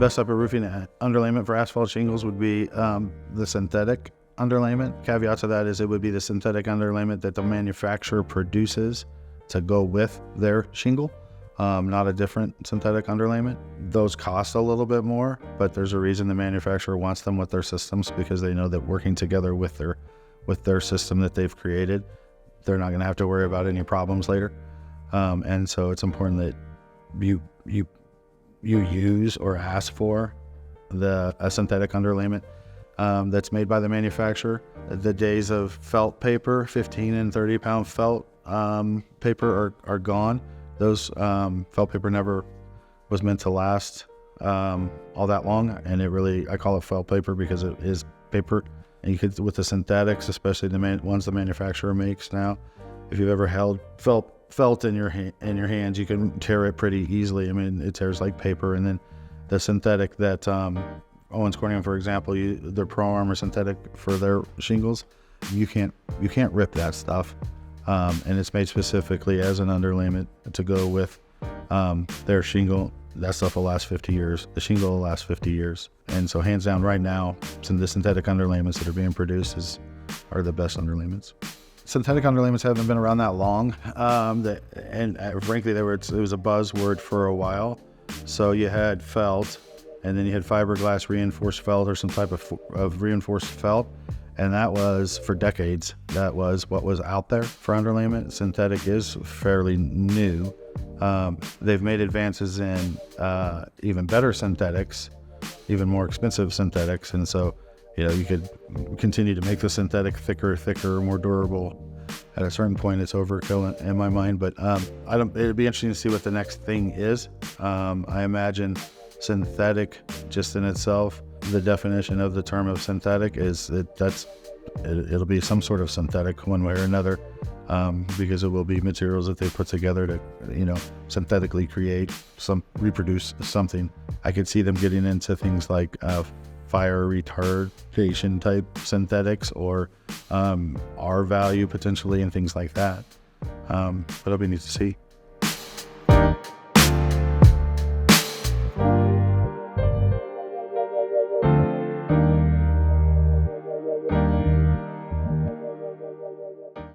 best type of roofing underlayment for asphalt shingles would be the synthetic underlayment. Caveat to that is it would be the synthetic underlayment that the manufacturer produces to go with their shingle, not a different synthetic underlayment. Those cost a little bit more, but there's a reason the manufacturer wants them with their systems, because they know that working together with their system that they've created, they're not going to have to worry about any problems later. And so it's important that you use or ask for a synthetic underlayment that's made by the manufacturer. The days of felt paper, 15 and 30 pound felt paper are gone. Those felt paper never was meant to last all that long, and I call it felt paper because it is paper. And you could, with the synthetics, especially the ones the manufacturer makes now, if you've ever held felt in your hands, you can tear it pretty easily. I mean, it tears like paper. And then the synthetic that Owens Corning, for example, their Pro Armor synthetic for their shingles, you can't rip that stuff, and it's made specifically as an underlayment to go with their shingle. That stuff will last 50 years. The shingle will last 50 years. And so hands down right now, the synthetic underlayments that are being produced are the best underlayments. Synthetic underlayments haven't been around that long, and frankly, it was a buzzword for a while. So you had felt, and then you had fiberglass reinforced felt, or some type of reinforced felt, and that was for decades. That was what was out there for underlayment. Synthetic is fairly new. They've made advances in even better synthetics, even more expensive synthetics, and so you could continue to make the synthetic thicker, more durable. At a certain point, it's overkill in my mind, but it'd be interesting to see what the next thing is. I imagine synthetic, just in itself, the definition of the term of synthetic is it'll be some sort of synthetic one way or another, because it will be materials that they put together to, synthetically reproduce something. I could see them getting into things like fire retardation type synthetics, or R value potentially, and things like that. But it'll be neat to see.